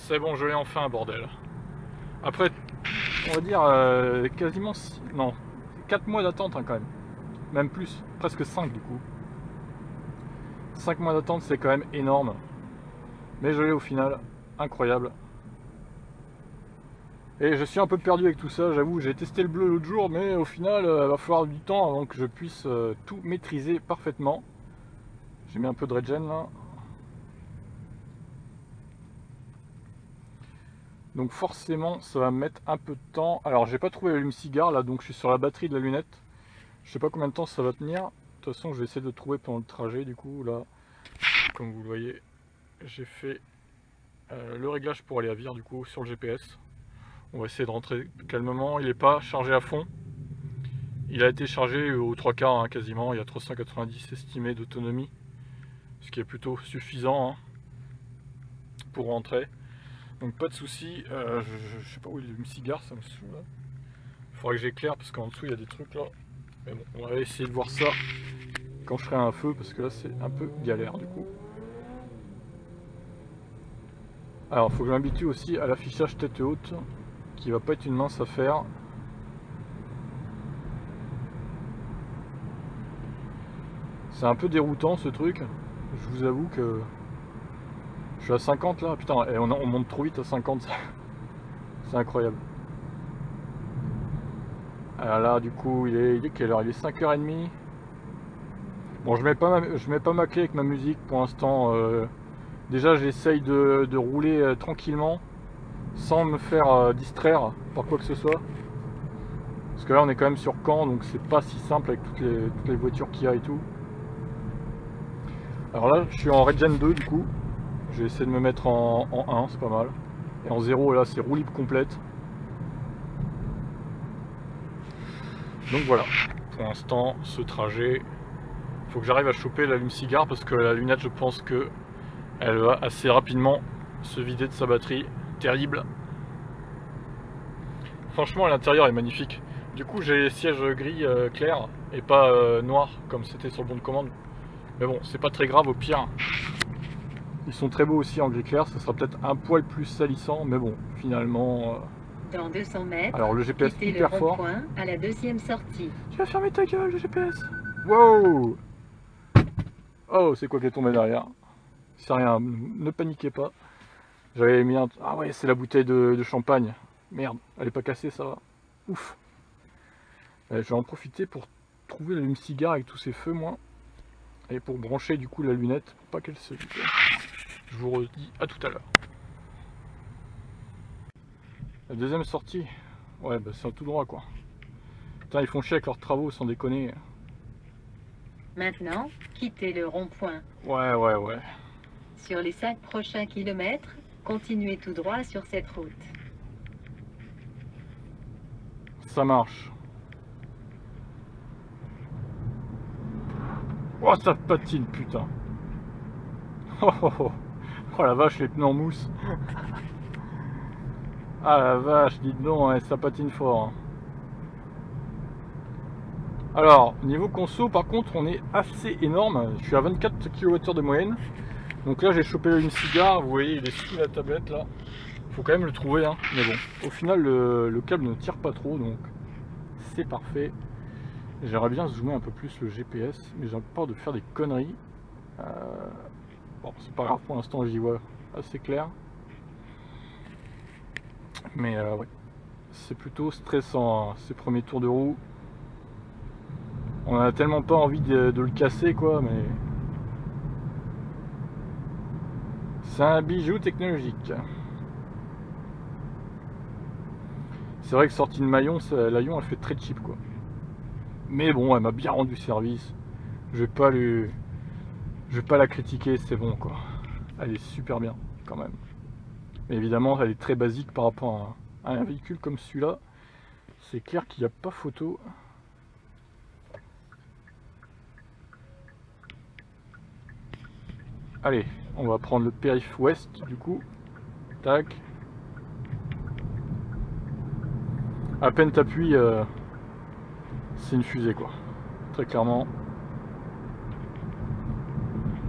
C'est bon, je l'ai enfin, un bordel. Après, on va dire quasiment non, 4 mois d'attente hein, quand même. Même plus, presque 5 du coup. 5 mois d'attente, c'est quand même énorme. Mais je l'ai au final, incroyable. Et je suis un peu perdu avec tout ça, j'avoue, j'ai testé le bleu l'autre jour, mais au final, il va falloir du temps avant que je puisse tout maîtriser parfaitement. J'ai mis un peu de regen là. Donc forcément, ça va me mettre un peu de temps. Alors, j'ai pas trouvé l'allume-cigare là, donc je suis sur la batterie de la lunette. Je sais pas combien de temps ça va tenir. De toute façon, je vais essayer de le trouver pendant le trajet. Du coup, là, comme vous le voyez, j'ai fait le réglage pour aller à Vire du coup sur le GPS. On va essayer de rentrer calmement. Il n'est pas chargé à fond. Il a été chargé aux 3 quarts hein, quasiment. Il y a 390 estimés d'autonomie, ce qui est plutôt suffisant hein, pour rentrer. Donc pas de souci. Je sais pas où il est le cigare, ça me saoule. Il faudrait que j'éclaire parce qu'en dessous il y a des trucs là. Mais bon, on va essayer de voir ça quand je ferai un feu parce que là c'est un peu galère du coup. Alors il faut que je m'habitue aussi à l'affichage tête haute qui va pas être une mince affaire. C'est un peu déroutant ce truc. Je vous avoue que je suis à 50 là, putain, et on monte trop vite à 50, c'est incroyable. Alors là du coup il est quelle heure? Il est 5h30. Bon, je mets pas ma clé avec ma musique pour l'instant. Déjà j'essaye de rouler tranquillement sans me faire distraire par quoi que ce soit. Parce que là on est quand même sur Caen, donc c'est pas si simple avec toutes les voitures qu'il y a et tout. Alors là je suis en Regen 2 du coup. Je vais essayer de me mettre en 1, c'est pas mal. Et en 0 là c'est roue libre complète. Donc voilà, pour l'instant ce trajet, il faut que j'arrive à choper l'allume-cigare parce que la lunette je pense que elle va assez rapidement se vider de sa batterie. Terrible. Franchement l'intérieur est magnifique. Du coup j'ai les sièges gris clair et pas noir comme c'était sur le bon de commande. Mais bon c'est pas très grave, au pire ils sont très beaux aussi en gris clair, ça sera peut-être un poil plus salissant, mais bon finalement Dans 200 mètres, alors le GPS quittez hyper le fort. rond-point à la deuxième sortie. Tu vas fermer ta gueule le GPS. Wow. Oh c'est quoi qui est tombé derrière? C'est rien, ne paniquez pas. J'avais mis un... Ah ouais c'est la bouteille de champagne. Merde, elle est pas cassée, ça va. Ouf. Je vais en profiter pour trouver l'allume-cigare avec tous ces feux, moi. Et pour brancher du coup la lunette, pour pas qu'elle se vide. Je vous redis à tout à l'heure. La deuxième sortie. Ouais, bah c'est un tout droit quoi. Putain, ils font chier avec leurs travaux, sans déconner. Maintenant, quittez le rond-point. Ouais. Sur les 5 prochains kilomètres, continuez tout droit sur cette route. Ça marche. Oh, ça patine, putain. Oh la vache, les pneus en mousse. Ah la vache, dites donc, hein, ça patine fort. Hein. Alors, niveau conso, par contre, on est assez énorme. Je suis à 24 kWh de moyenne. Donc là, j'ai chopé une cigare. Vous voyez, il est sous la tablette là. Faut quand même le trouver, hein. Mais bon, au final, le câble ne tire pas trop, donc c'est parfait. J'aimerais bien zoomer un peu plus le GPS, mais j'ai peur de faire des conneries. Bon, c'est pas grave, pour l'instant, j'y vois assez clair. Mais ouais, c'est plutôt stressant, hein, ces premiers tours de roue. On a tellement pas envie de le casser, quoi, mais... C'est un bijou technologique. C'est vrai que sortie de Maillon, Layon, elle fait très cheap, quoi. Mais bon, elle m'a bien rendu service. Je vais pas la critiquer, c'est bon, quoi. Elle est super bien, quand même. Mais évidemment, elle est très basique par rapport à un véhicule comme celui-là. C'est clair qu'il n'y a pas photo. Allez, on va prendre le périph' ouest, du coup. Tac. À peine t'appuies, c'est une fusée, quoi. Très clairement.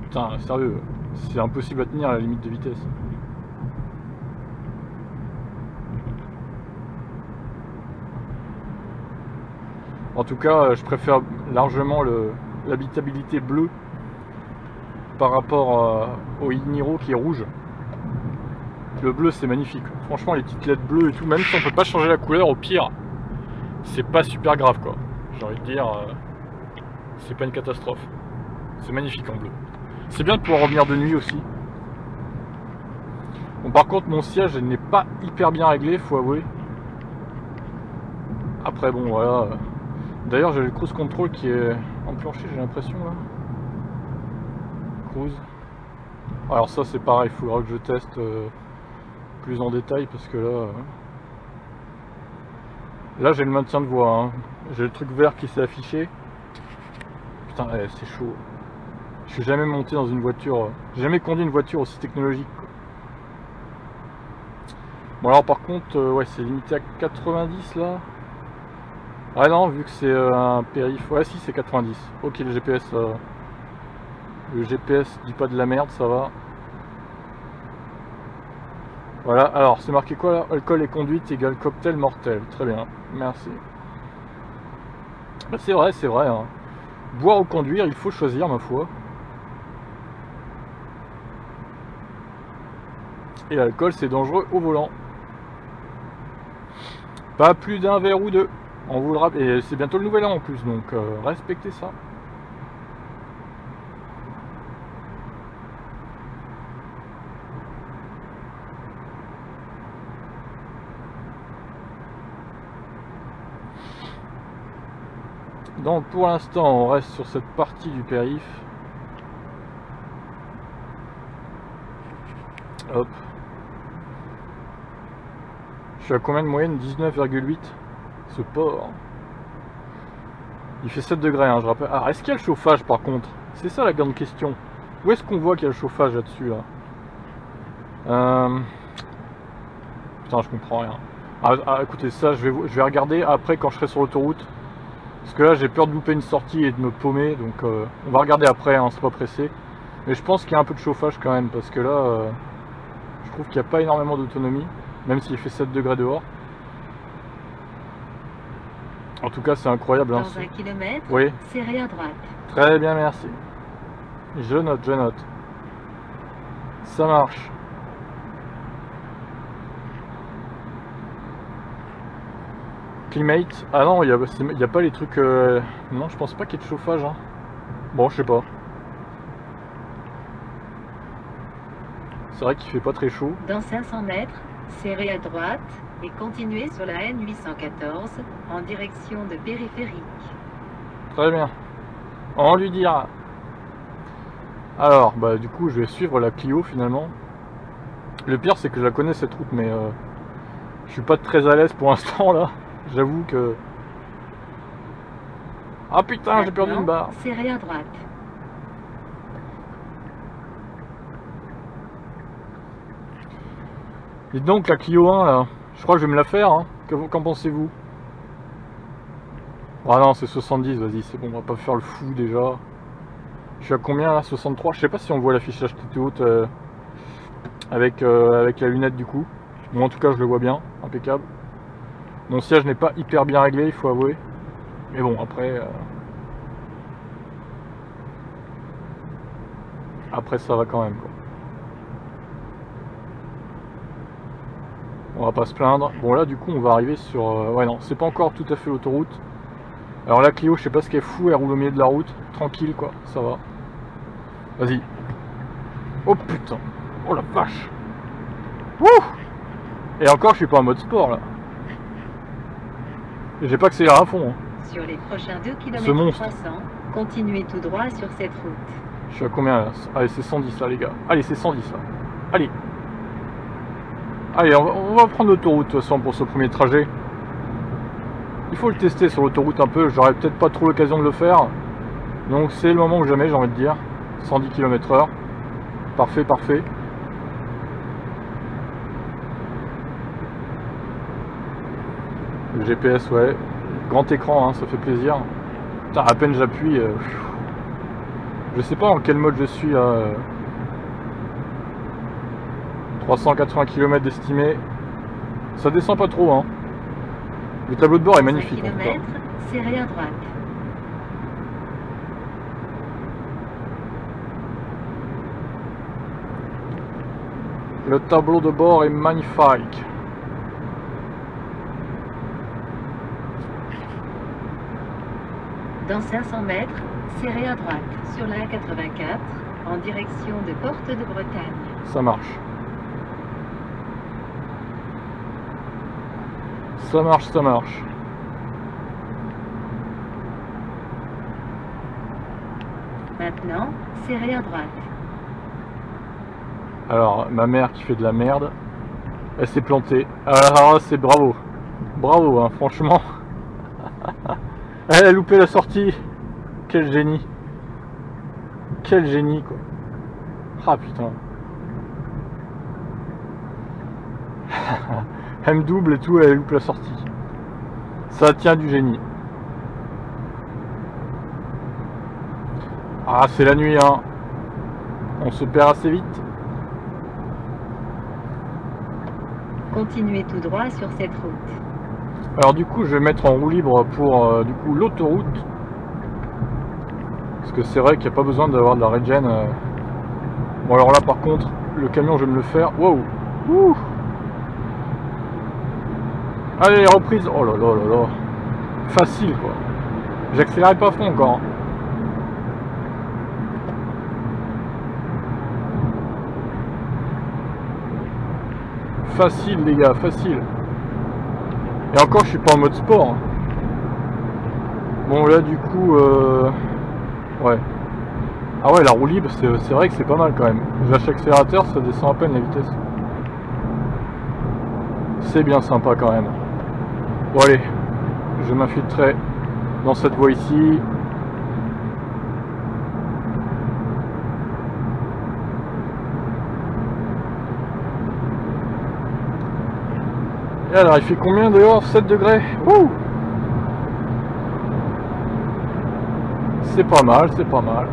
Putain, sérieux, c'est impossible à tenir à la limite de vitesse. En tout cas, je préfère largement l'habitabilité bleue par rapport au Iniro qui est rouge. Le bleu c'est magnifique. Franchement les petites LED bleues et tout, même si on peut pas changer la couleur, au pire, c'est pas super grave quoi. J'ai envie de dire, c'est pas une catastrophe. C'est magnifique en bleu. C'est bien de pouvoir revenir de nuit aussi. Bon par contre mon siège n'est pas hyper bien réglé, faut avouer. Après bon voilà. D'ailleurs j'ai le cruise control qui est enclenché, j'ai l'impression là. Cruise. Alors ça c'est pareil, il faudra que je teste plus en détail parce que là j'ai le maintien de voie, hein. J'ai le truc vert qui s'est affiché. Putain c'est chaud. Je suis jamais monté dans une voiture, j'ai jamais conduit une voiture aussi technologique quoi. Bon alors par contre ouais c'est limité à 90 là. Ah non vu que c'est un périph', ouais si c'est 90. Ok le GPS dit pas de la merde, ça va. Voilà, alors c'est marqué quoi là? Alcool et conduite égale cocktail mortel. Très bien, merci. Bah, c'est vrai. Hein. Boire ou conduire, il faut choisir ma foi. Et l'alcool c'est dangereux au volant. Pas plus d'un verre ou deux. On vous le rappelle. Et c'est bientôt le nouvel an en plus, donc respectez ça. Donc pour l'instant on reste sur cette partie du périph'. Hop. Je suis à combien de moyenne? 19,8. Ce port. Il fait 7 degrés hein, je rappelle. Ah est-ce qu'il y a le chauffage par contre? C'est ça la grande question. Où est-ce qu'on voit qu'il y a le chauffage là-dessus là? Putain je comprends rien. Ah écoutez ça je vais regarder après quand je serai sur l'autoroute. Parce que là j'ai peur de louper une sortie et de me paumer, donc on va regarder après, hein, c'est pas pressé. Mais je pense qu'il y a un peu de chauffage quand même, parce que là je trouve qu'il n'y a pas énormément d'autonomie, même s'il fait 7 degrés dehors. En tout cas c'est incroyable. Dans hein, 1 km, oui. serrez à droite. Très bien, merci. Je note. Ça marche. Climate. Ah non, il n'y a pas les trucs... Non, je pense pas qu'il y ait de chauffage. Hein. Bon, je sais pas. C'est vrai qu'il fait pas très chaud. Dans 500 mètres, serrez à droite et continuez sur la N814 en direction de périphérique. Très bien. On lui dira. Alors, bah du coup, je vais suivre la Clio finalement. Le pire, c'est que je la connais cette route, mais je suis pas très à l'aise pour l'instant là. J'avoue que... Ah putain, j'ai perdu une barre. Serrez à droite. Et donc la Clio 1 là, je crois que je vais me la faire, hein. Qu'en pensez-vous? Ah non, c'est 70, vas-y, c'est bon, on va pas faire le fou déjà. Je suis à combien là? 63? Je sais pas si on voit l'affichage tout haute avec la lunette du coup. Bon, en tout cas, je le vois bien, impeccable. Mon siège n'est pas hyper bien réglé, il faut avouer. Mais bon, après ça va quand même quoi. On va pas se plaindre. Bon là du coup on va arriver sur... ouais non, c'est pas encore tout à fait l'autoroute. Alors la Clio, je sais pas ce qu'elle fout, elle roule au milieu de la route. Tranquille quoi, ça va. Vas-y. Oh putain. Oh la vache. Wouh. Et encore je suis pas en mode sport là. J'ai pas accéléré à fond. Hein. Sur les prochains 2 km Ce monstre. 300, continuez tout droit sur cette route. Je suis à combien là? Allez, c'est 110 là les gars. Allez, c'est 110 là. Allez. Allez, on va prendre l'autoroute de toute façon pour ce premier trajet. Il faut le tester sur l'autoroute un peu. J'aurais peut-être pas trop l'occasion de le faire. Donc c'est le moment ou jamais, j'ai envie de dire. 110 km/h. Parfait, parfait. Le GPS, ouais. Grand écran, hein, ça fait plaisir. Putain, à peine j'appuie. Je sais pas en quel mode je suis. 380 km d'estimé. Ça descend pas trop, hein. Le tableau de bord est magnifique. 5 km, serrez à droite. Le tableau de bord est magnifique. Dans 500 mètres, serrez à droite sur la A84 en direction de Porte de Bretagne. Ça marche. Ça marche, ça marche. Maintenant, serrez à droite. Alors, ma mère qui fait de la merde, elle s'est plantée. Alors, c'est bravo. Bravo, hein, franchement. Elle a loupé la sortie. Quel génie. Quel génie, quoi. Ah, putain. Elle me double et tout, elle loupe la sortie. Ça tient du génie. Ah, c'est la nuit, hein. On se perd assez vite. Continuez tout droit sur cette route. Alors du coup je vais mettre en roue libre pour du coup l'autoroute. Parce que c'est vrai qu'il n'y a pas besoin d'avoir de la regen. Bon alors là par contre le camion je vais me le faire. Wow. Ouh. Allez reprise. Oh là là là là. Facile quoi. J'accélérais pas à fond encore. Hein. Facile les gars, facile. Et encore je suis pas en mode sport. Bon là du coup ouais. Ah ouais la roue libre c'est vrai que c'est pas mal quand même. Je lâche l'accélérateur, ça descend à peine la vitesse. C'est bien sympa quand même. Bon allez, je m'infiltrerai dans cette voie ici. Et alors il fait combien dehors? 7 degrés. Wouh. C'est pas mal, c'est pas mal.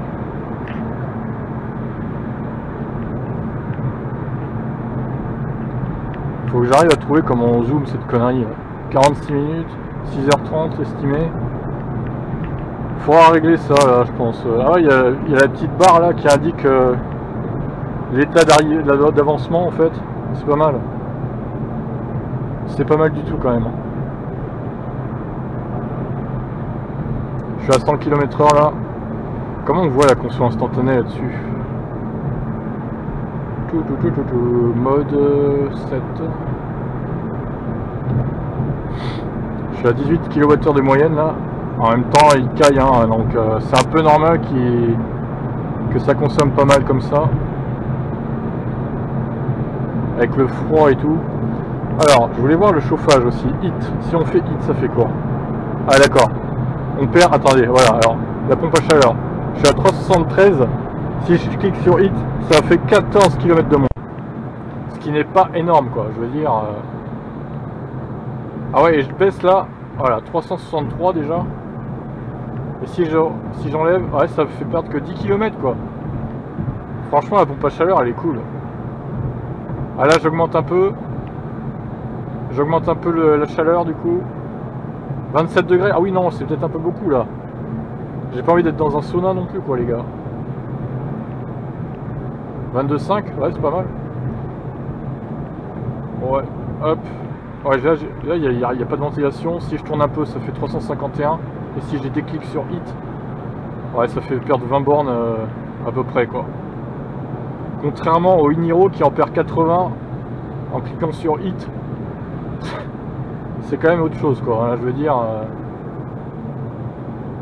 Faut que j'arrive à trouver comment on zoome cette connerie là. 46 minutes, 6h30 estimé. Faudra régler ça là je pense. Ah ouais, il y a la petite barre là qui indique l'état d'avancement en fait. C'est pas mal. C'est pas mal du tout quand même. Je suis à 100 km/h là. Comment on voit la conso instantanée là-dessus? Mode 7. Je suis à 18 kWh de moyenne là. En même temps il caille hein, donc c'est un peu normal que ça consomme pas mal comme ça. Avec le froid et tout. Alors, je voulais voir le chauffage aussi. HIT. Si on fait HIT, ça fait quoi? Ah d'accord. On perd. Attendez, voilà. Alors, la pompe à chaleur. Je suis à 373. Si je clique sur HIT, ça fait 14 km de moins. Ce qui n'est pas énorme, quoi. Je veux dire. Ah ouais, et je baisse là. Voilà, 363 déjà. Et si j'enlève, ouais, ça me fait perdre que 10 km, quoi. Franchement, la pompe à chaleur, elle est cool. Ah là, j'augmente un peu. J'augmente un peu la chaleur du coup. 27 degrés. Ah oui non, c'est peut-être un peu beaucoup là. J'ai pas envie d'être dans un sauna non plus quoi les gars. 22,5, ouais c'est pas mal. Ouais, hop. Ouais là il n'y a pas de ventilation. Si je tourne un peu ça fait 351. Et si j'ai des clics sur HIT, ouais ça fait perdre 20 bornes à peu près quoi. Contrairement au Iniro qui en perd 80 en cliquant sur HIT. C'est quand même autre chose quoi, hein, je veux dire.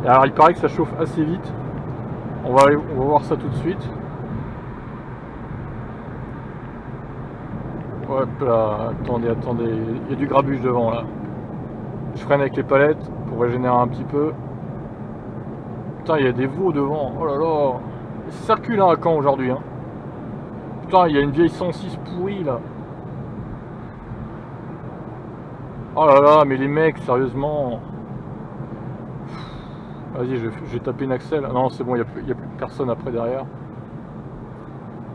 Alors il paraît que ça chauffe assez vite. On va voir ça tout de suite. Hop là, attendez, il y a du grabuge devant là. Je freine avec les palettes pour régénérer un petit peu. Putain, il y a des veaux devant, oh là là. Ça circule hein, à Caen aujourd'hui. Hein. Putain, il y a une vieille 106 pourrie là. Oh là là, mais les mecs, sérieusement. Vas-y, je vais taper une accel. Non, c'est bon, il n'y a plus personne après derrière.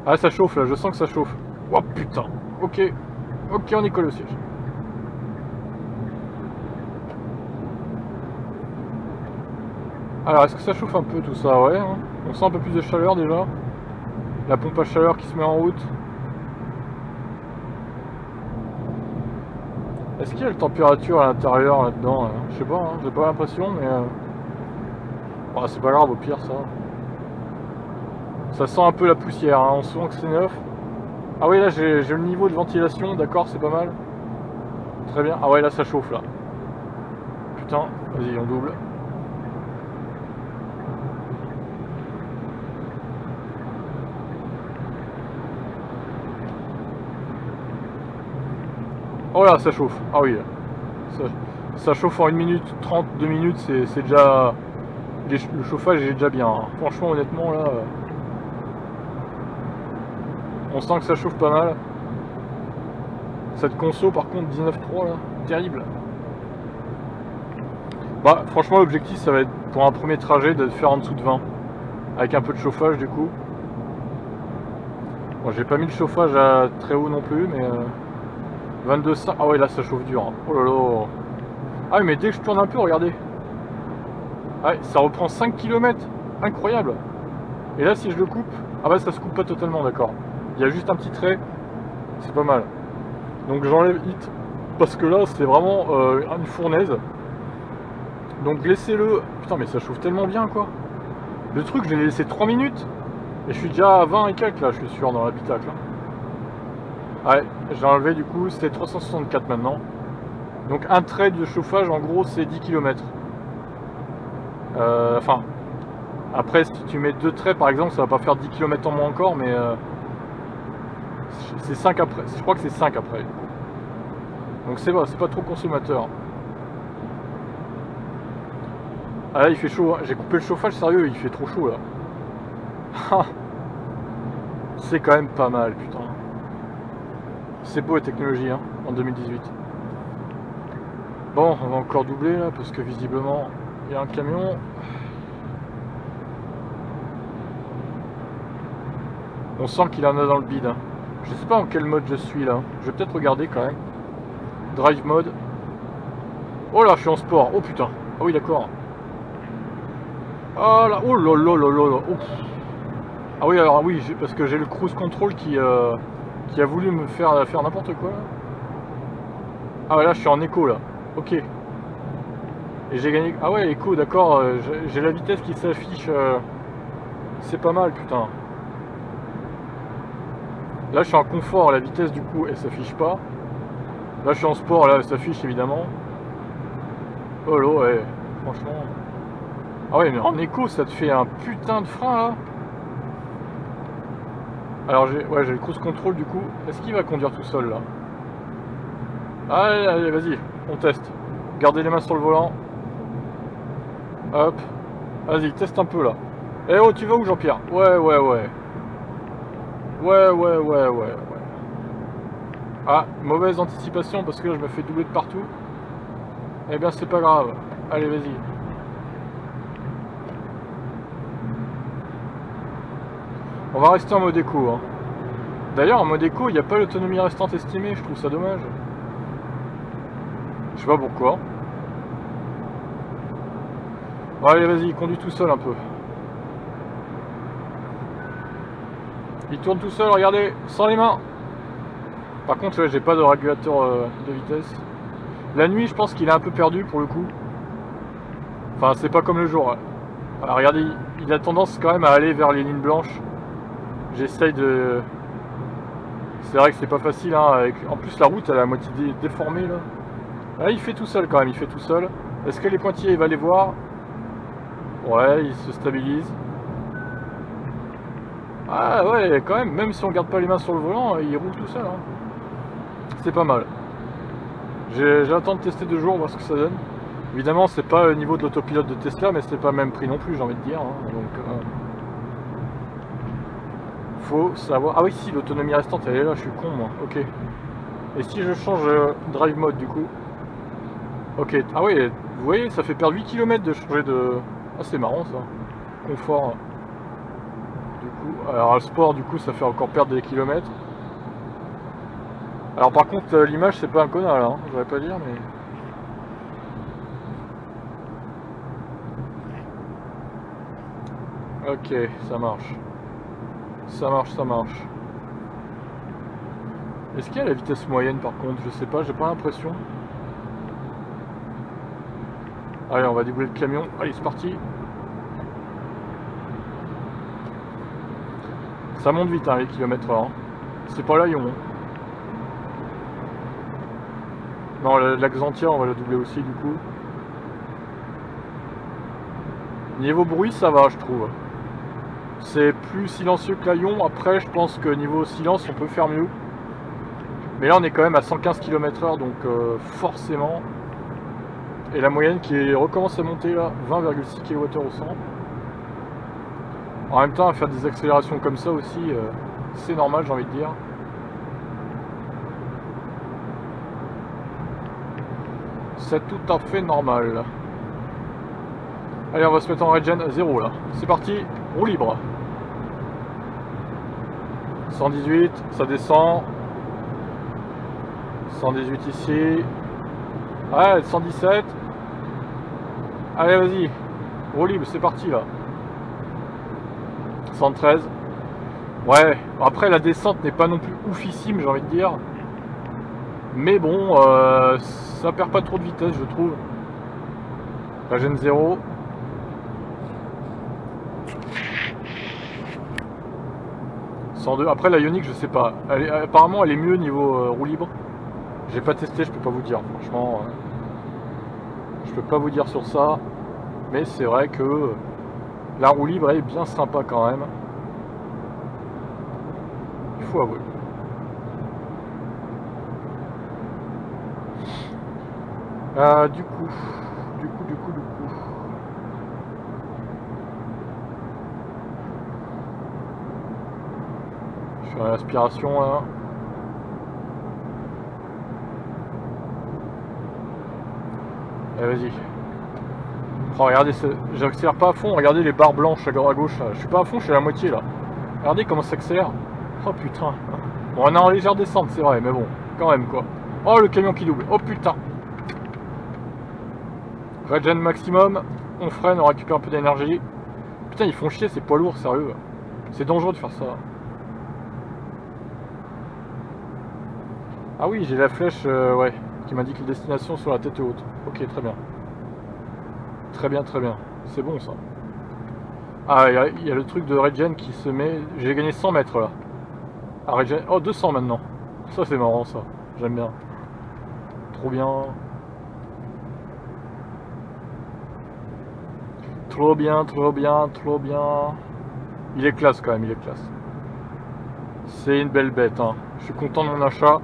Ah, ça chauffe là, je sens que ça chauffe. Oh putain. Ok, on est collé au siège. Alors est-ce que ça chauffe un peu tout ça? Ouais, hein. On sent un peu plus de chaleur déjà. La pompe à chaleur qui se met en route. Est-ce qu'il y a la température à l'intérieur là-dedans là? Je sais pas, hein. J'ai pas l'impression, mais oh, c'est pas grave, au pire ça. Ça sent un peu la poussière, hein. On sent que c'est neuf. Ah oui, là j'ai le niveau de ventilation, d'accord, c'est pas mal. Très bien. Ah ouais, là ça chauffe là. Putain, vas-y, on double. Oh là, ça chauffe. Ah oui, ça chauffe en 1 minute 30, 2 minutes, c'est déjà... Le chauffage est déjà bien, hein. Franchement, honnêtement, là... on sent que ça chauffe pas mal. Cette conso, par contre, 19.3, là, terrible. Bah, franchement, l'objectif, ça va être, pour un premier trajet, de faire en dessous de 20. Avec un peu de chauffage, du coup. Bon, j'ai pas mis le chauffage à très haut non plus, mais... 22,5. Ah ouais, là ça chauffe dur. Oh là là. Ah oui, mais dès que je tourne un peu, regardez. Ah ouais, ça reprend 5 km. Incroyable. Et là, si je le coupe... Ah bah ça se coupe pas totalement, d'accord. Il y a juste un petit trait. C'est pas mal. Donc j'enlève hit. Parce que là, c'est vraiment une fournaise. Donc laissez-le... Putain, mais ça chauffe tellement bien, quoi. Le truc, je l'ai laissé 3 minutes. Et je suis déjà à 20 et quelques, là, je suis sûr, dans l'habitacle. Ouais, j'ai enlevé du coup, c'était 364 maintenant. Donc un trait de chauffage, en gros, c'est 10 km. Enfin, après, si tu mets 2 traits, par exemple, ça va pas faire 10 km en moins encore, mais c'est 5 après. Je crois que c'est 5 après. Donc c'est pas trop consommateur. Ah là, il fait chaud, hein. J'ai coupé le chauffage, sérieux, il fait trop chaud, là. C'est quand même pas mal, putain. C'est beau la technologie, hein, en 2018. Bon, on va encore doubler là, parce que visiblement, il y a un camion. On sent qu'il en a dans le bide. Hein. Je sais pas en quel mode je suis là. Je vais peut-être regarder quand même. Drive mode. Oh là, je suis en sport. Oh putain. Ah oui, d'accord. Ah là, oh là là là là là. Oh. Ah oui, alors oui, parce que j'ai le cruise control qui a voulu me faire n'importe quoi là. Ah ouais, là je suis en écho là. Ok. Et j'ai gagné... Ah ouais, écho, d'accord. J'ai la vitesse qui s'affiche. C'est pas mal, putain. Là je suis en confort, la vitesse du coup elle s'affiche pas. Là je suis en sport, là elle s'affiche évidemment. Oh là, ouais, franchement. Ah ouais, mais en écho ça te fait un putain de frein là. Alors j'ai le cruise control du coup. Est-ce qu'il va conduire tout seul là? Allez, allez, vas-y, on teste. Gardez les mains sur le volant. Hop. Vas-y, teste un peu là. Eh oh, tu vas où Jean-Pierre? Ouais, ouais, ouais. Ouais. Ah, mauvaise anticipation parce que là je me fais doubler de partout. Eh bien c'est pas grave. Allez, vas-y. On va rester en mode éco. Hein. D'ailleurs en mode éco, il n'y a pas l'autonomie restante estimée, je trouve ça dommage. Je sais pas pourquoi. Bon, allez, vas-y, conduis tout seul un peu. Il tourne tout seul, regardez, sans les mains. Par contre, ouais, j'ai pas de régulateur de vitesse. La nuit, je pense qu'il est un peu perdu pour le coup. Enfin, c'est pas comme le jour. Alors, regardez, il a tendance quand même à aller vers les lignes blanches. J'essaye de... C'est vrai que c'est pas facile, hein. Avec... En plus, la route, elle est à moitié déformée, là. Là, il fait tout seul quand même, il fait tout seul. Est-ce que les pointillés, il va les voir? Ouais, il se stabilise. Ah ouais, quand même si on garde pas les mains sur le volant, il roule tout seul. Hein. C'est pas mal. J'attends de tester 2 jours, voir ce que ça donne. Évidemment, c'est pas le niveau de l'autopilote de Tesla, mais c'est pas le même prix non plus, j'ai envie de dire. Hein. Donc, faut savoir... Ah oui, si, l'autonomie restante, elle est là, je suis con, moi. Ok. Et si je change drive mode, du coup? Ok. Ah oui, vous voyez, ça fait perdre 8 km de changer de... Ah, c'est marrant, ça. Confort... Du coup, alors le sport du coup ça fait encore perdre des kilomètres. Alors par contre l'image c'est pas un connard là, hein, je vais pas dire mais... Ok, ça marche. Ça marche, ça marche. Est-ce qu'il y a la vitesse moyenne par contre? Je sais pas, j'ai pas l'impression. Allez, on va doubler le camion. Allez, c'est parti. Ça monte vite, hein, les kilomètres-heure. Hein. C'est pas Lyon. Hein. Non, l'Axantia, on va la doubler aussi du coup. Niveau bruit, ça va, je trouve. C'est plus silencieux que Lyon. Après, je pense que niveau silence, on peut faire mieux. Mais là, on est quand même à 115 km/h, donc forcément. Et la moyenne qui recommence à monter là, 20,6 km/h au 100. En même temps, à faire des accélérations comme ça aussi, c'est normal, j'ai envie de dire. C'est tout à fait normal. Allez, on va se mettre en regen 0 là. C'est parti, roue libre. 118, ça descend. 118 ici. Ouais, 117. Allez, vas-y. Roue libre, c'est parti là. 113. Ouais, après la descente n'est pas non plus oufissime, j'ai envie de dire. Mais bon, ça perd pas trop de vitesse, je trouve. Regen 0. Après la Ioniq, je sais pas. Apparemment, elle est mieux niveau roue libre. J'ai pas testé, je peux pas vous dire. Franchement, je peux pas vous dire sur ça. Mais c'est vrai que la roue libre est bien sympa quand même. Il faut avouer. Du coup. Je fais l'aspiration là. Allez, vas-y. Oh, regardez, j'accélère pas à fond. Regardez les barres blanches à gauche. Là. Je suis pas à fond, je suis à la moitié là. Regardez comment ça accélère. Oh putain. Bon, on est en légère descente, c'est vrai, mais bon, quand même quoi. Oh, le camion qui double. Oh putain. Regen maximum. On freine, on récupère un peu d'énergie. Putain, ils font chier ces poids lourds, sérieux. C'est dangereux de faire ça. Ah oui, j'ai la flèche, ouais, qui m'indique la destination sur la tête haute. Ok, très bien. Très bien, très bien. C'est bon ça. Ah, il y a le truc de regen qui se met... J'ai gagné 100 mètres là. Ah, regen... Oh, 200 maintenant. Ça c'est marrant ça. J'aime bien. Trop bien. Trop bien, trop bien, trop bien. Il est classe quand même, il est classe. C'est une belle bête, hein. Je suis content de mon achat.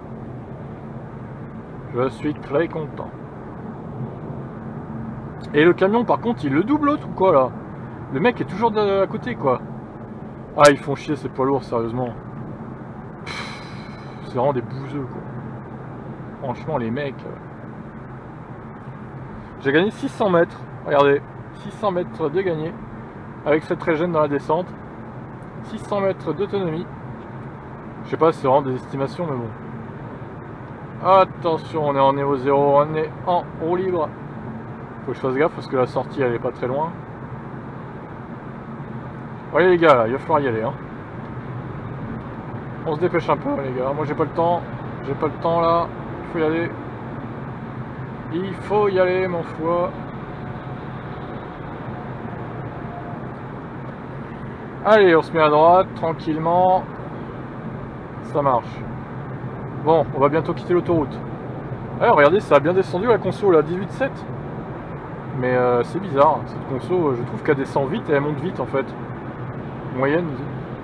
Je suis très content. Et le camion par contre il le double l'autre ou quoi là? Le mec est toujours à côté quoi. Ah ils font chier ces poids lourds sérieusement. C'est vraiment des bouseux quoi. Franchement les mecs. J'ai gagné 600 mètres. Regardez. 600 mètres de gagné. Avec cette régène dans la descente. 600 mètres d'autonomie. Je sais pas si c'est vraiment des estimations mais bon. Attention, on est en niveau 0, on est en roue libre. Faut que je fasse gaffe parce que la sortie elle est pas très loin. Allez les gars, là, il va falloir y aller. Hein. On se dépêche un peu les gars. Moi j'ai pas le temps. J'ai pas le temps là. Il faut y aller. Il faut y aller mon foi. Allez, on se met à droite, tranquillement. Ça marche. Bon, on va bientôt quitter l'autoroute. Ah, regardez, ça a bien descendu la conso là, 18,7. Mais c'est bizarre, cette conso, je trouve qu'elle descend vite et elle monte vite en fait. Moyenne.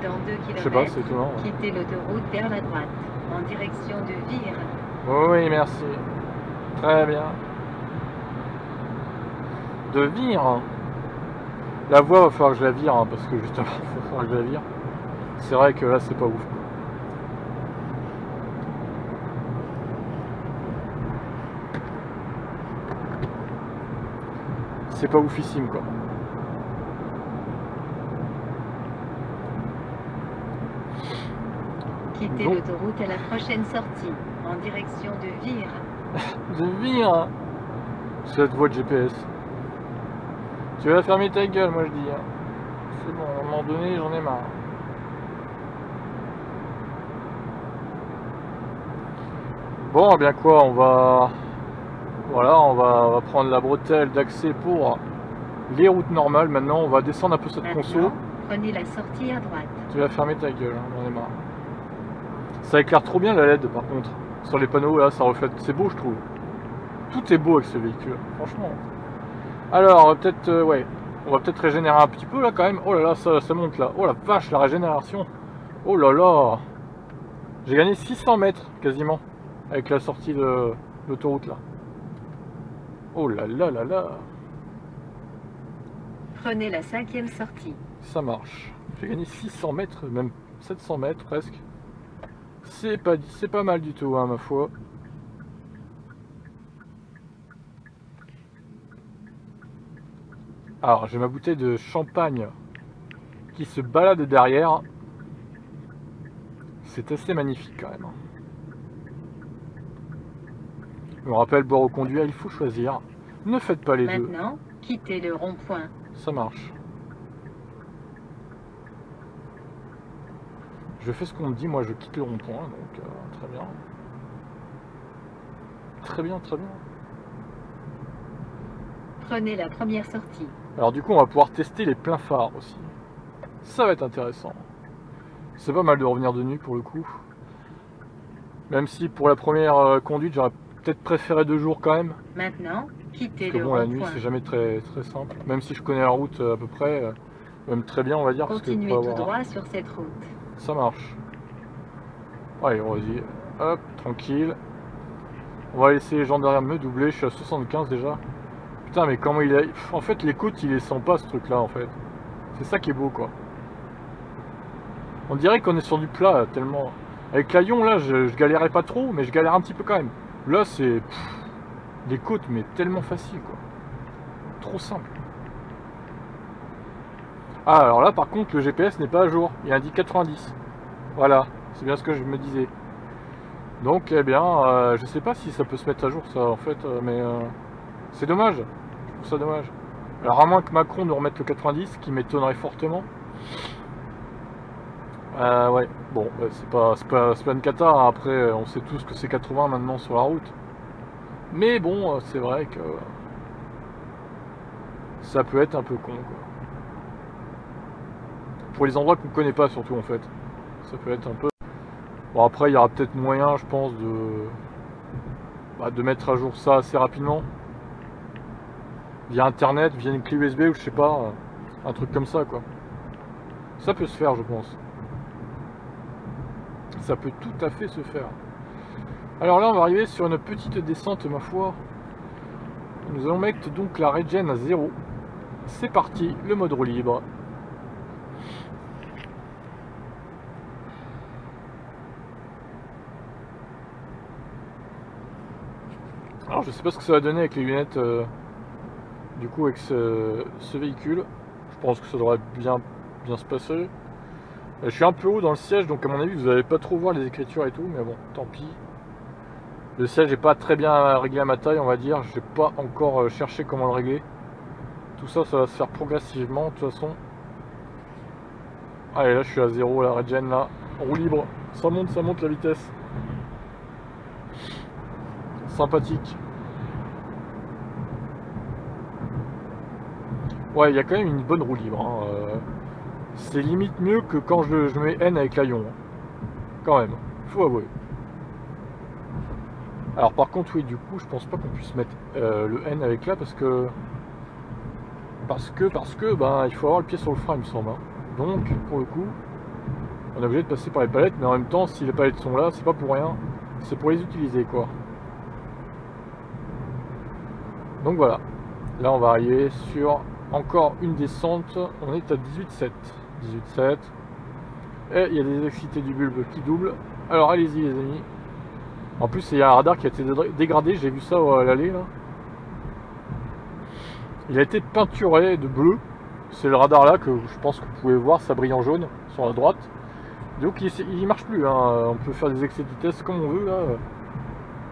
Dans 2 km, je sais pas, c'est étonnant. quittez l'autoroute vers la droite, en direction de Vire. Oui, merci. Très bien. De Vire. La voie, va falloir que je la vire, hein, parce que justement, il va falloir que je la vire. C'est vrai que là, c'est pas ouf. C'est pas oufissime quoi. Quittez l'autoroute à la prochaine sortie, en direction de Vire. De Vire. Cette voie de GPS. Tu vas fermer ta gueule, moi je dis. Hein. C'est bon, à un moment donné, j'en ai marre. Bon, eh bien quoi, on va... Voilà, on va prendre la bretelle d'accès pour les routes normales. Maintenant, on va descendre un peu cette conso. Prenez la sortie à droite. Tu vas fermer ta gueule, hein, j'en ai marre. Ça éclaire trop bien la LED par contre. Sur les panneaux, là, ça reflète. C'est beau, je trouve. Tout est beau avec ce véhicule, franchement. Alors, on va peut-être... ouais. On va peut-être régénérer un petit peu là quand même. Oh là là, ça monte là. Oh la vache, la régénération. Oh là là. J'ai gagné 600 mètres quasiment. Avec la sortie de l'autoroute là. Oh là là là là. Prenez la 5e sortie. Ça marche. J'ai gagné 600 mètres, même 700 mètres presque. C'est pas mal du tout, hein, ma foi. Alors, j'ai ma bouteille de champagne qui se balade derrière. C'est assez magnifique quand même. Je me rappelle, boire ou conduire, il faut choisir. Ne faites pas les deux. Maintenant, quittez le rond-point. Ça marche. Je fais ce qu'on me dit, moi je quitte le rond-point, donc très bien. Très bien, très bien. Prenez la première sortie. Alors du coup, on va pouvoir tester les pleins phares aussi. Ça va être intéressant. C'est pas mal de revenir de nuit pour le coup. Même si pour la première conduite, j'aurais peut-être préféré 2 jours quand même. Maintenant, quittez Parce que le bon, la rond-point. nuit, c'est jamais très simple. Même si je connais la route à peu près, même très bien, on va dire. Continuez parce que tout droit sur cette route. Ça marche. Allez, vas-y. Hop, tranquille. On va laisser les gens derrière me doubler. Je suis à 75 déjà. Putain, mais comment il a... En fait, les côtes, il les sent pas, ce truc-là, en fait. C'est ça qui est beau, quoi. On dirait qu'on est sur du plat, tellement... Avec la Lyon, là, je galérais pas trop, mais je galère un petit peu quand même. Là, c'est... Des côtes, mais tellement facile, quoi. Trop simple. Ah, alors là, par contre, le GPS n'est pas à jour. Il indique 90. Voilà, c'est bien ce que je me disais. Donc, eh bien, je sais pas si ça peut se mettre à jour, ça, en fait, mais... c'est dommage. Je trouve ça dommage. Alors, à moins que Macron nous remette le 90, qui m'étonnerait fortement. Ouais, bon, c'est pas une cata, hein. Après, on sait tous que c'est 80 maintenant sur la route. Mais bon, c'est vrai que... ça peut être un peu con, quoi. Pour les endroits qu'on connaît pas, surtout, en fait. Ça peut être un peu... Bon, après, il y aura peut-être moyen, je pense, de mettre à jour ça assez rapidement. Via internet, via une clé USB ou je sais pas, un truc comme ça, quoi. Ça peut se faire, je pense. Ça peut tout à fait se faire. Alors là, on va arriver sur une petite descente, ma foi. Nous allons mettre donc la regen à 0. C'est parti, le mode roue libre. Alors, je sais pas ce que ça va donner avec les lunettes, du coup, avec ce véhicule. Je pense que ça devrait bien se passer. Je suis un peu haut dans le siège, donc à mon avis, vous n'allez pas trop voir les écritures et tout, mais bon, tant pis. Le siège n'est pas très bien réglé à ma taille, on va dire. Je n'ai pas encore cherché comment le régler. Tout ça, ça va se faire progressivement, de toute façon. Allez, là, je suis à 0, la regen, là. Roue libre. Ça monte la vitesse. Sympathique. Ouais, il y a quand même une bonne roue libre. Hein. C'est limite mieux que quand je mets N avec la Lyon. Quand même, faut avouer. Alors par contre, oui, du coup, je pense pas qu'on puisse mettre le N avec là parce que ben, il faut avoir le pied sur le frein, il me semble. Hein. Donc, pour le coup, on est obligé de passer par les palettes, mais en même temps, si les palettes sont là, c'est pas pour rien. C'est pour les utiliser, quoi. Donc voilà. Là, on va arriver sur encore une descente. On est à 18,7. 18,7. Et il y a des excités du bulbe qui doublent. Alors allez-y les amis. En plus il y a un radar qui a été dégradé, j'ai vu ça à l'allée là. Il a été peinturé de bleu. C'est le radar là que je pense que vous pouvez voir, ça brille en jaune sur la droite. Donc il marche plus, hein. On peut faire des excès de vitesse comme on veut là.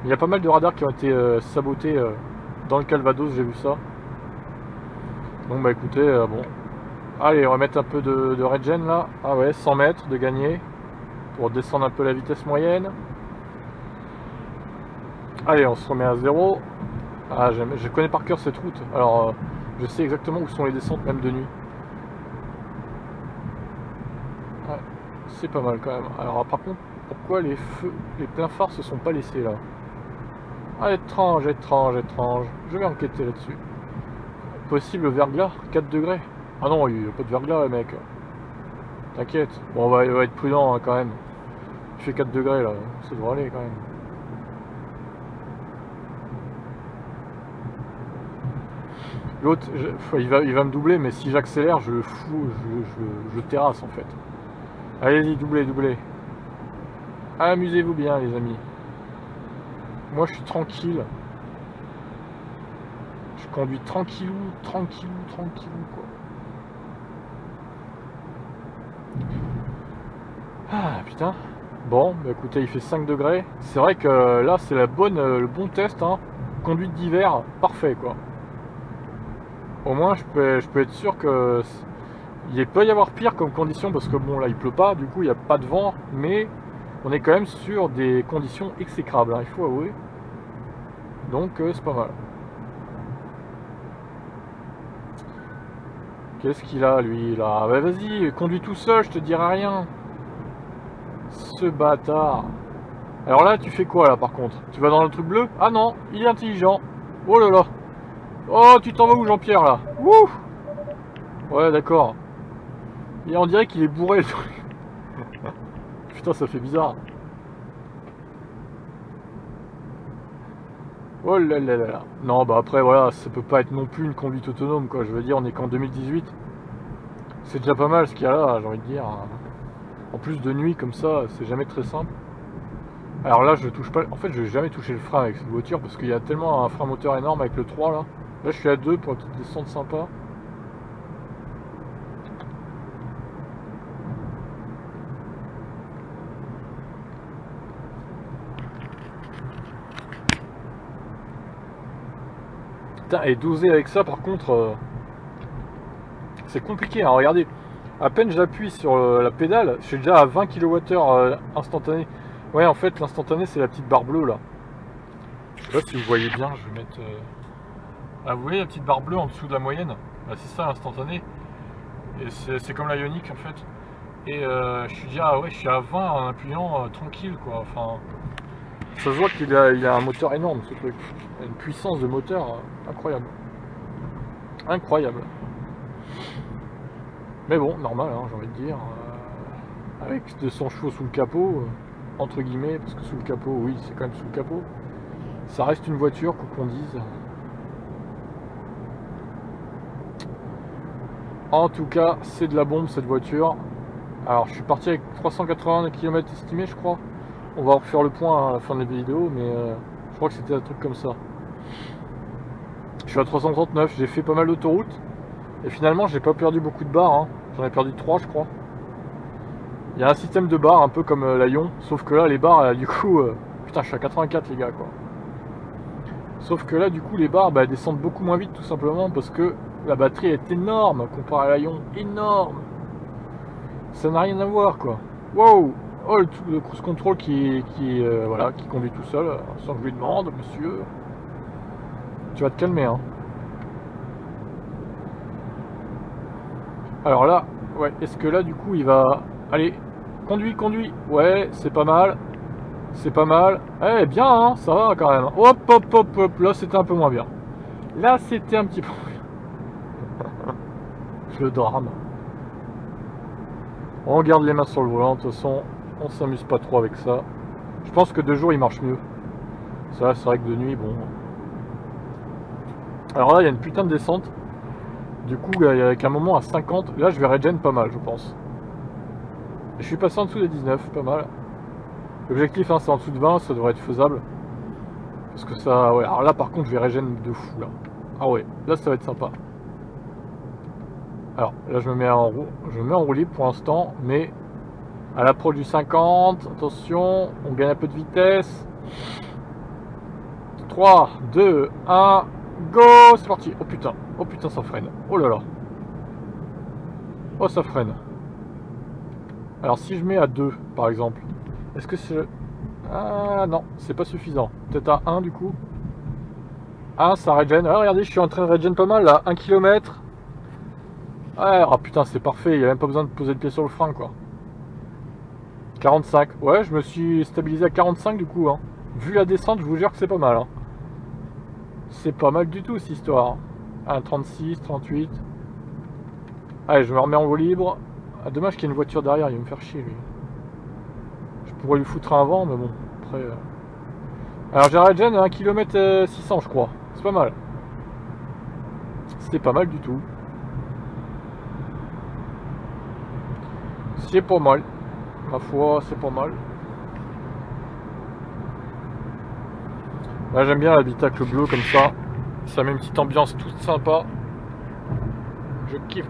Il y a pas mal de radars qui ont été sabotés dans le Calvados, j'ai vu ça. Donc bah écoutez, bon. Allez, on va mettre un peu de regen là. Ah ouais, 100 mètres de gagner. Pour descendre un peu la vitesse moyenne. Allez, on se remet à 0. Ah, je connais par cœur cette route. Alors, je sais exactement où sont les descentes, même de nuit. Ouais, c'est pas mal quand même. Alors, par contre, pourquoi les feux, les pleins phares se sont pas laissés là? Ah, étrange, étrange, étrange. Je vais enquêter là-dessus. Possible verglas, 4 degrés. Ah non, il n'y a pas de verglas, les mecs. T'inquiète. Bon, on va être prudent hein, quand même. Il fait 4 degrés là, ça devrait aller quand même. L'autre, il va me doubler, mais si j'accélère, je le fous, je le terrasse en fait. Allez-y, doublez, doublez. Amusez-vous bien, les amis. Moi, je suis tranquille. Je conduis tranquillou, tranquillou, tranquillou, quoi. Ah, putain. Bon, bah écoutez, il fait 5 degrés. C'est vrai que là, c'est le bon test, hein. Conduite d'hiver, parfait, quoi. Au moins, je peux être sûr que il peut y avoir pire comme condition parce que bon, là, il pleut pas, du coup, il n'y a pas de vent, mais on est quand même sur des conditions exécrables, hein, il faut avouer. Donc, c'est pas mal. Qu'est-ce qu'il a, lui, là? Bah, vas-y, conduis tout seul, je te dirai rien. Ce bâtard. Alors là, tu fais quoi, là, par contre? Tu vas dans le truc bleu? Ah non, il est intelligent. Oh là là. Oh, tu t'en vas où, Jean-Pierre, là? Wouh! Ouais, d'accord. Et on dirait qu'il est bourré, le truc. Putain, ça fait bizarre. Oh là là là là. Non, bah après, voilà, ça peut pas être non plus une conduite autonome, quoi. Je veux dire, on est qu'en 2018. C'est déjà pas mal ce qu'il y a là, j'ai envie de dire. En plus de nuit, comme ça, c'est jamais très simple. Alors là, je touche pas... En fait, je vais jamais toucher le frein avec cette voiture, parce qu'il y a tellement un frein moteur énorme avec le 3, là. Là, je suis à 2 pour une petite descente sympa. Putain, et doser avec ça, par contre, c'est compliqué, hein. Regardez, à peine j'appuie sur la pédale, je suis déjà à 20 kWh instantané. Ouais, en fait, l'instantané, c'est la petite barre bleue, là. Je sais pas si vous voyez bien, je vais mettre... Ah, vous voyez la petite barre bleue en dessous de la moyenne? Bah, c'est ça, l'instantané. Et c'est comme la Ioniq, en fait. Et je suis déjà, ouais, je suis à 20 en appuyant tranquille, quoi. Enfin, ça se voit qu'il a un moteur énorme, ce truc. Il a une puissance de moteur incroyable. Incroyable. Mais bon, normal, hein, j'ai envie de dire. Avec 200 chevaux sous le capot, entre guillemets, parce que sous le capot, oui, c'est quand même sous le capot. Ça reste une voiture, quoi qu'on dise. En tout cas, c'est de la bombe cette voiture. Alors, je suis parti avec 380 km estimés, je crois. On va refaire le point à la fin de la vidéo, mais je crois que c'était un truc comme ça. Je suis à 339, j'ai fait pas mal d'autoroutes. Et finalement, j'ai pas perdu beaucoup de barres. Hein. J'en ai perdu 3, je crois. Il y a un système de barres un peu comme la Lyon. Sauf que là, les barres, du coup... putain, je suis à 84, les gars, quoi. Sauf que là, du coup, les barres elles descendent beaucoup moins vite, tout simplement, parce que la batterie est énorme comparé à la Lyon. Énorme. Ça n'a rien à voir, quoi. Wow. Oh, le cruise control qui conduit tout seul, sans que je lui demande, monsieur. Tu vas te calmer, hein. Alors là, ouais, est-ce que là, du coup, il va... Allez, conduis, conduis. Ouais, c'est pas mal. C'est pas mal. Eh, bien, hein, ça va quand même. Hop, hop, hop, hop. Là, c'était un peu moins bien. Là, c'était un petit peu moins bien. Le drame. On garde les mains sur le volant, de toute façon, on s'amuse pas trop avec ça. Je pense que de jour, il marche mieux. Ça, c'est vrai que de nuit, bon... Alors là, il y a une putain de descente. Du coup, avec un moment à 50, là, je vais regen pas mal, je pense. Je suis passé en dessous des 19, pas mal. L'objectif, hein, c'est en dessous de 20, ça devrait être faisable. Parce que ça... Ouais, alors là, par contre, je vais regen de fou, là. Ah ouais, là, ça va être sympa. Alors, là, je me mets en roue libre pour l'instant, mais à l'approche du 50, attention, on gagne un peu de vitesse. 3, 2, 1, go, c'est parti. Oh putain, ça freine. Oh là là. Oh, ça freine. Alors si je mets à 2 par exemple, est-ce que c'est... Ah non, c'est pas suffisant. Peut-être à 1 du coup. Ah, ça régène. Ah, regardez, je suis en train de régène pas mal là. 1 km. Ouais, ah putain, c'est parfait. Il n'y a même pas besoin de poser le pied sur le frein quoi. 45. Ouais, je me suis stabilisé à 45 du coup. Hein. Vu la descente, je vous jure que c'est pas mal. Hein. C'est pas mal du tout cette histoire. Ah, 36, 38. Allez, je me remets en roue libre. Ah, dommage qu'il y ait une voiture derrière, il va me faire chier lui. Je pourrais lui foutre un vent, mais bon, après... Alors j'ai un regen à 1 km 600 je crois. C'est pas mal. C'est pas mal du tout. C'est pas mal. Ma foi, c'est pas mal. Là j'aime bien l'habitacle bleu comme ça. Ça met une petite ambiance toute sympa. Je kiffe.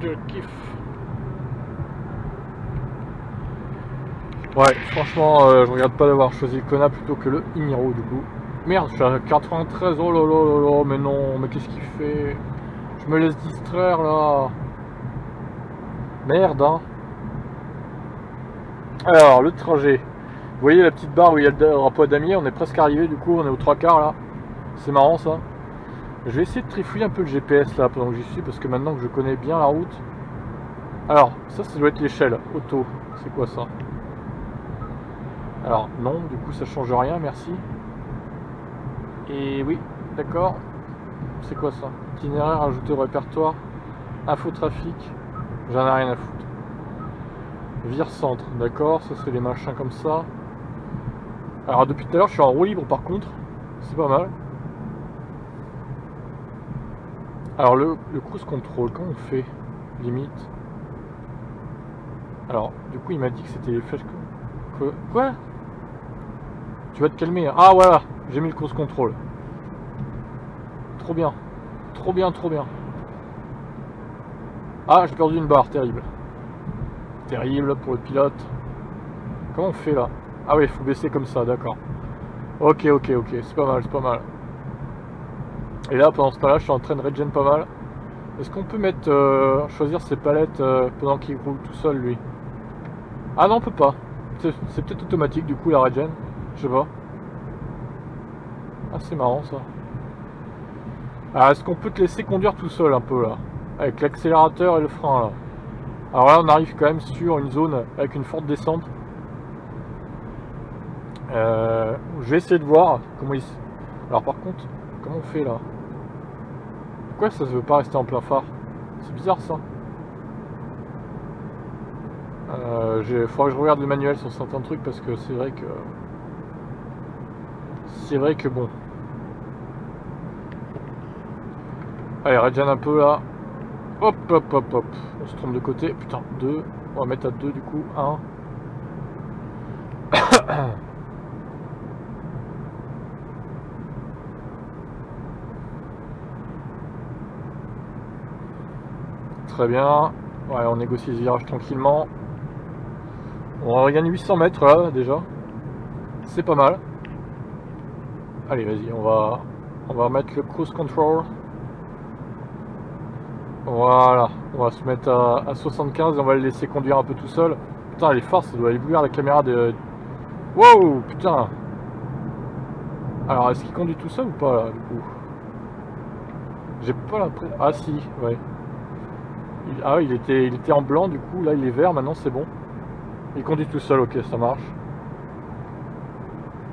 Ouais, franchement, je regrette pas d'avoir choisi le Kona plutôt que le Imiro du coup. Merde, je suis à 93, oh là là là là, mais non, mais qu'est-ce qu'il fait? Je me laisse distraire là. Merde, hein. Alors, le trajet. Vous voyez la petite barre où il y a le drapeau à damier, on est presque arrivé du coup, on est aux 3/4 là. C'est marrant ça. Je vais essayer de trifouiller un peu le GPS là pendant que j'y suis, parce que maintenant que je connais bien la route. Alors, ça doit être l'échelle, auto. C'est quoi ça? Alors, non, du coup ça change rien, merci. Et oui, d'accord. C'est quoi ça? Itinéraire ajouté au répertoire. Info trafic. J'en ai rien à foutre. Vire centre, d'accord. Ça c'est les machins comme ça. Alors depuis tout à l'heure je suis en roue libre par contre. C'est pas mal. Alors le cruise control, comment on fait? Limite. Alors du coup il m'a dit que c'était les flèches. Quoi? Tu vas te calmer. Hein. Ah voilà, j'ai mis le cruise control. Trop bien. Trop bien. Ah, j'ai perdu une barre, terrible. Terrible pour le pilote. Comment on fait là? Ah oui, il faut baisser comme ça, d'accord. Ok, c'est pas mal. Et là, pendant ce temps-là, je suis en train de regen pas mal. Est-ce qu'on peut mettre choisir ses palettes pendant qu'il roule tout seul, lui? Ah non, on peut pas. C'est peut-être automatique, du coup, la regen. Je sais pas. Ah, c'est marrant, ça. Alors, est-ce qu'on peut te laisser conduire tout seul, un peu, là? Avec l'accélérateur et le frein, là. Alors là, on arrive quand même sur une zone avec une forte descente. Je vais essayer de voir comment il... Alors par contre, comment on fait là? Pourquoi ça ne veut pas rester en plein phare? C'est bizarre ça. Il faudra que je regarde le manuel sur certains trucs parce que c'est vrai que... bon. Allez, regen un peu là. Hop. On se trompe de côté. Putain, 2. On va mettre à 2 du coup. 1. Très bien. Ouais, on négocie ce virage tranquillement. On regagne 800 mètres là déjà. C'est pas mal. Allez, vas-y, on va mettre le cruise control. Voilà, on va se mettre à 75 et on va le laisser conduire un peu tout seul. Putain, les phares, ça doit éblouir la caméra de... Wow, putain. Alors, est-ce qu'il conduit tout seul ou pas, là, du coup? J'ai pas l'impression... Ah, si, ouais. Ah, il était en blanc, du coup, là, il est vert, maintenant, c'est bon. Il conduit tout seul, ok, ça marche.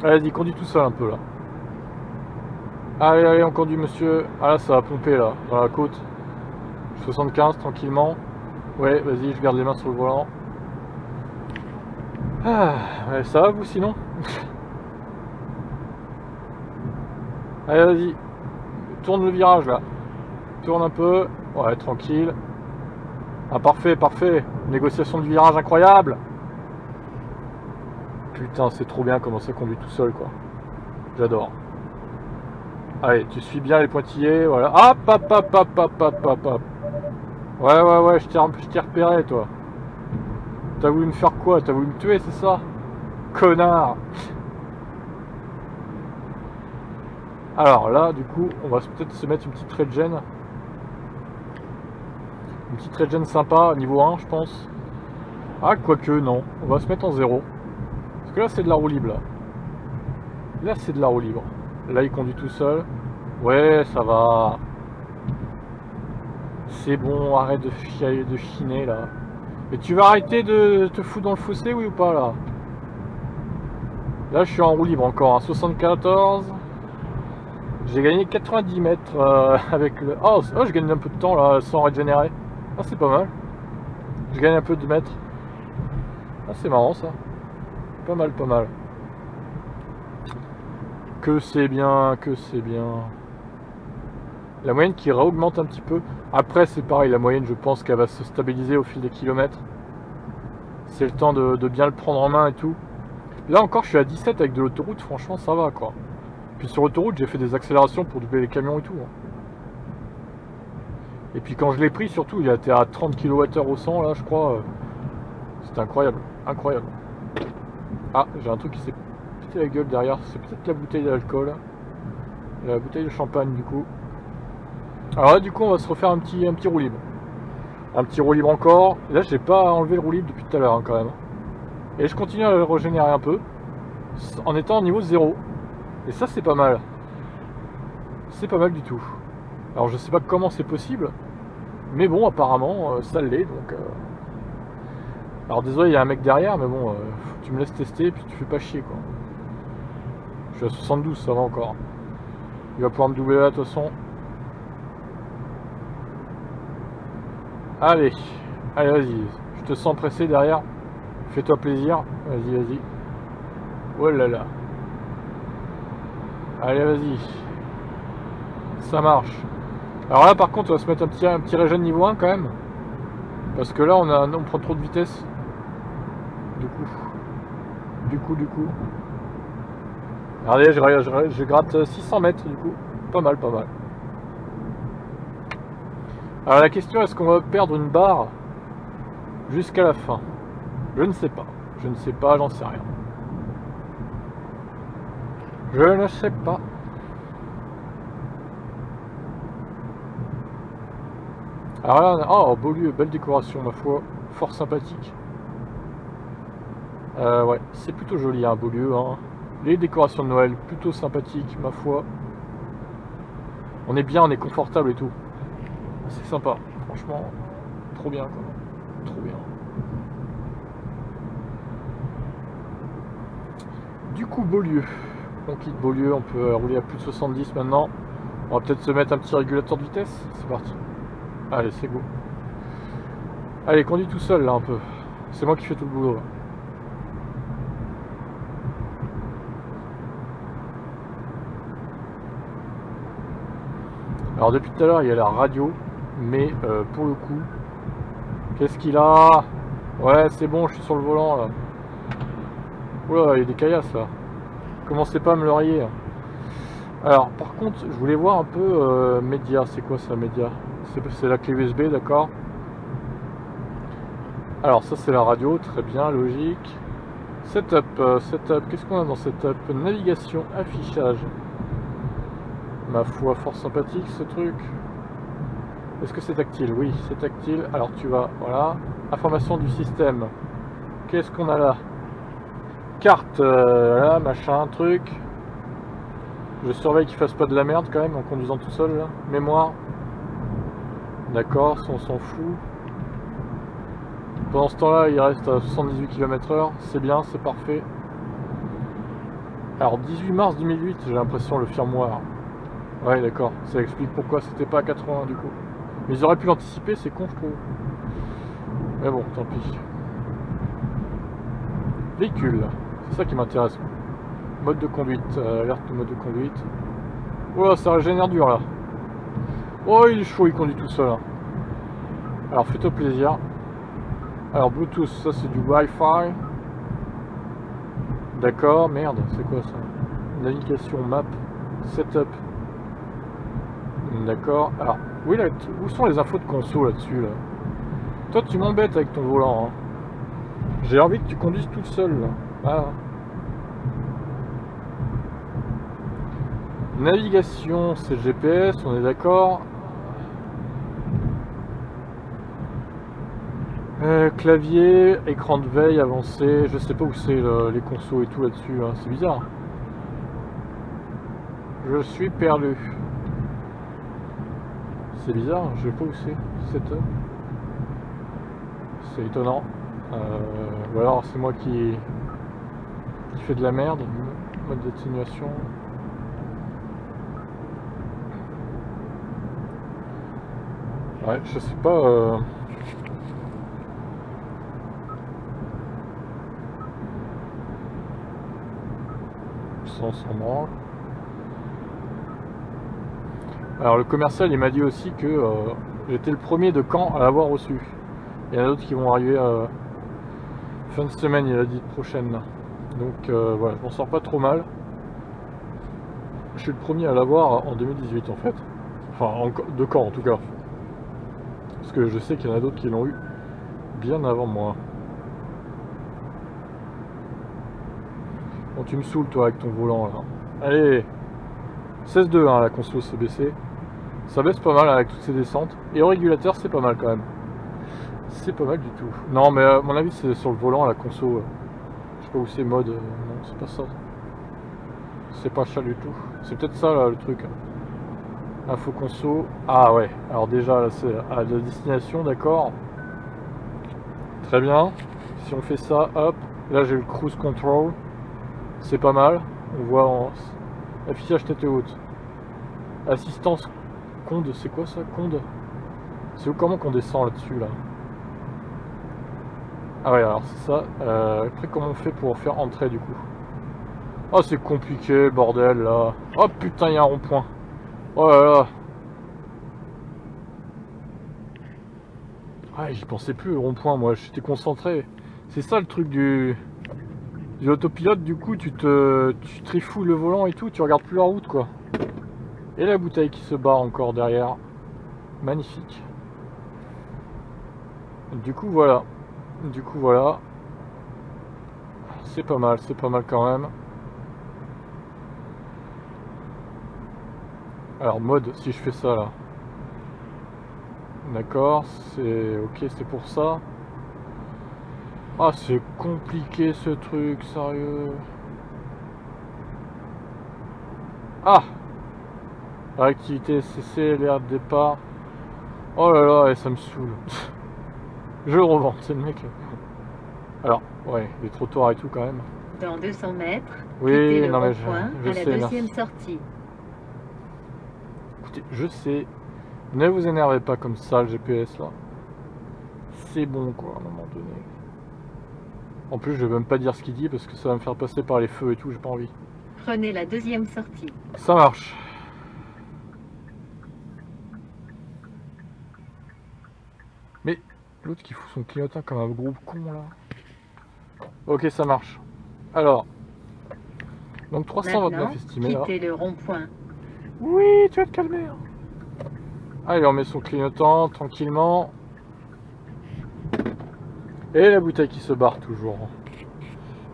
Allez, il conduit tout seul un peu, là. Allez, on conduit, monsieur. Ah, là, ça va pomper, là, dans la côte. 75 tranquillement. Ouais, vas-y, je garde les mains sur le volant. Ah, ouais, ça va vous sinon? Allez, vas-y. Tourne le virage là. Tourne un peu. Ouais, tranquille. Ah, parfait. Négociation de virage incroyable. Putain, c'est trop bien comment ça conduit tout seul quoi. J'adore. Allez, tu suis bien les pointillés, voilà. Hop. Ouais, je t'ai repéré, toi. T'as voulu me faire quoi? T'as voulu me tuer, c'est ça? Connard! Alors là, du coup, on va peut-être se mettre une petite regen. Une petite regen sympa, niveau 1 je pense. Ah, quoique non, on va se mettre en 0. Parce que là c'est de la roue libre. Là c'est de la roue libre. Là il conduit tout seul. Ouais, ça va. C'est bon, arrête de chiner là. Mais tu vas arrêter de te foutre dans le fossé, oui ou pas là? Là je suis en roue libre encore, hein, 74. J'ai gagné 90 mètres avec le... Oh, je gagne un peu de temps là sans régénérer. Ah, c'est pas mal. Je gagne un peu de mètres. Ah, c'est marrant ça. Pas mal, pas mal. Que c'est bien, que c'est bien. La moyenne qui réaugmente un petit peu. Après, c'est pareil, la moyenne, je pense qu'elle va se stabiliser au fil des kilomètres. C'est le temps de bien le prendre en main et tout. Là encore, je suis à 17 avec de l'autoroute, franchement, ça va quoi. Puis sur l'autoroute, j'ai fait des accélérations pour doubler les camions et tout. Et puis quand je l'ai pris, surtout, il a été à 30 kWh au 100, là, je crois. C'était incroyable, incroyable. Ah, j'ai un truc qui s'est pété la gueule derrière. C'est peut-être la bouteille d'alcool. La bouteille de champagne, du coup. Alors là, du coup, on va se refaire un petit roue libre. Un petit roue libre encore. Là, j'ai pas enlevé le roue libre depuis tout à l'heure, hein, quand même. Et je continue à le régénérer un peu. En étant au niveau 0. Et ça, c'est pas mal. C'est pas mal du tout. Alors, je sais pas comment c'est possible. Mais bon, apparemment, ça l'est. Donc, alors, désolé, il y a un mec derrière. Mais bon, tu me laisses tester. Et puis, tu fais pas chier, quoi. Je suis à 72, ça va encore. Il va pouvoir me doubler là, de toute façon. Allez. Allez, vas-y. Je te sens pressé derrière. Fais-toi plaisir. Vas-y, vas-y. Oh là là. Allez, vas-y. Ça marche. Alors là, par contre, on va se mettre un petit régène niveau 1 quand même. Parce que là, on prend trop de vitesse. Du coup. Regardez, je gratte 600 mètres, du coup. Pas mal, pas mal. Alors la question, est-ce qu'on va perdre une barre jusqu'à la fin? Je ne sais pas. Je ne sais pas, j'en sais rien. Je ne sais pas. Alors là, oh, beau lieu, belle décoration, ma foi. Fort sympathique. Ouais, c'est plutôt joli, un beau lieu. Hein. Les décorations de Noël, plutôt sympathiques, ma foi. On est bien, on est confortable et tout. C'est sympa, franchement. Trop bien, quoi. Trop bien. Du coup, Beaulieu. On quitte Beaulieu, on peut rouler à plus de 70 maintenant. On va peut-être se mettre un petit régulateur de vitesse. C'est parti. Allez, c'est go. Allez, conduis tout seul là un peu. C'est moi qui fais tout le boulot là. Alors depuis tout à l'heure il y a la radio, mais pour le coup, qu'est-ce qu'il a? Ouais, c'est bon, je suis sur le volant là. Oula, il y a des caillasses là. Commencez pas à me le rayer. Alors par contre, je voulais voir un peu média. C'est quoi ça, média? C'est la clé USB, d'accord. Alors ça c'est la radio, très bien, logique. Setup, qu'est-ce qu'on a dans setup? Navigation, affichage. Ma foi, fort sympathique ce truc. Est-ce que c'est tactile? Oui, c'est tactile. Alors tu vas, voilà. Information du système. Qu'est-ce qu'on a là? Carte, là, machin, truc. Je surveille qu'il fasse pas de la merde quand même en conduisant tout seul là. Mémoire. D'accord, on s'en fout. Pendant ce temps-là, il reste à 78 km/h. C'est bien, c'est parfait. Alors, 18 mars 2008, j'ai l'impression, le firmware. Ouais, d'accord. Ça explique pourquoi c'était pas à 80 du coup. Mais ils auraient pu l'anticiper, c'est con, je trouve. Mais bon, tant pis. Véhicule. C'est ça qui m'intéresse. Mode de conduite. Alerte de mode de conduite. Oh, ça régénère dur là. Oh, il est chaud, il conduit tout seul. Hein. Alors, fais-toi plaisir. Alors, Bluetooth, ça c'est du Wi-Fi. D'accord, merde, c'est quoi ça? Navigation, map, setup. D'accord. Alors, oui, là, où sont les infos de conso là-dessus là? Toi, tu m'embêtes avec ton volant. Hein. J'ai envie que tu conduises tout seul là. Ah. Navigation, c'est GPS, on est d'accord. Clavier, écran de veille avancé, je sais pas où c'est les consos et tout là-dessus, hein. C'est bizarre. Je suis perdu. C'est bizarre, je sais pas où c'est. C'est étonnant. Ou alors c'est moi qui fait de la merde. Mode d'atténuation. Ouais, je sais pas. Ça s'en branle. Alors le commercial il m'a dit aussi que j'étais le premier de Caen à l'avoir reçu. Il y en a d'autres qui vont arriver fin de semaine, il a dit prochaine. Donc voilà, je m'en sors pas trop mal. Je suis le premier à l'avoir en 2018 en fait. Enfin de Caen en tout cas. Parce que je sais qu'il y en a d'autres qui l'ont eu bien avant moi. Bon, tu me saoules toi avec ton volant là. Allez, 16.2 hein, la conso s'est baissée. Ça baisse pas mal avec toutes ces descentes. Et au régulateur c'est pas mal quand même. C'est pas mal du tout. Non mais à mon avis c'est sur le volant la conso. Je sais pas où c'est mode. Non c'est pas ça. C'est pas ça du tout. C'est peut-être ça là le truc. Info conso. Ah ouais. Alors déjà là c'est à la destination, d'accord. Très bien. Si on fait ça, hop. Là j'ai le cruise control. C'est pas mal. On voit en affichage tête haute. Assistance Conde, c'est quoi ça? Conde? C'est où, comment qu'on descend là-dessus là? Ah ouais, alors c'est ça. Après comment on fait pour faire entrer du coup? Oh c'est compliqué, bordel là. Oh putain, il y a un rond-point. Oh là là. Ah j'y pensais plus au rond-point, moi j'étais concentré. C'est ça le truc du autopilote, du coup tu trifouilles le volant et tout, tu regardes plus la route quoi. Et la bouteille qui se barre encore derrière. Magnifique. Du coup voilà. C'est pas mal quand même. Alors mode, si je fais ça là. D'accord, c'est ok, c'est pour ça. Ah c'est compliqué ce truc, sérieux. Ah, activité cessée, l'air de départ. Oh là là, et ça me saoule. Je le revends, c'est le mec. Alors, ouais, les trottoirs et tout quand même. Dans 200 mètres, oui, quittez le non mais rond-point je à la sais, deuxième merci. sortie. Écoutez, je sais. Ne vous énervez pas comme ça, le GPS là. C'est bon quoi, à un moment donné. En plus, je vais même pas dire ce qu'il dit parce que ça va me faire passer par les feux et tout, j'ai pas envie. Prenez la deuxième sortie. Ça marche. Mais l'autre qui fout son clignotant comme un gros con là. Ok, ça marche. Alors. Donc 329 estimé là. Quittez le rond-point. Oui, tu vas te calmer. Allez, on met son clignotant tranquillement. Et la bouteille qui se barre toujours.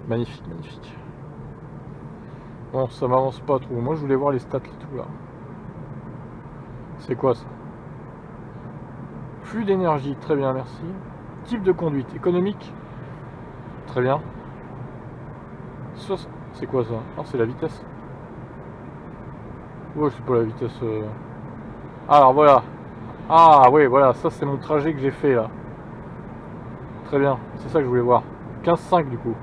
Magnifique, magnifique. Bon, ça m'avance pas trop. Moi, je voulais voir les stats et tout là. C'est quoi ça? Flux d'énergie, très bien, merci. Type de conduite, économique. Très bien. C'est quoi ça? Ah, c'est la vitesse. Ouais, c'est pas la vitesse. Alors voilà. Ah oui, voilà, ça c'est mon trajet que j'ai fait là. Très bien, c'est ça que je voulais voir. 15,5 du coup.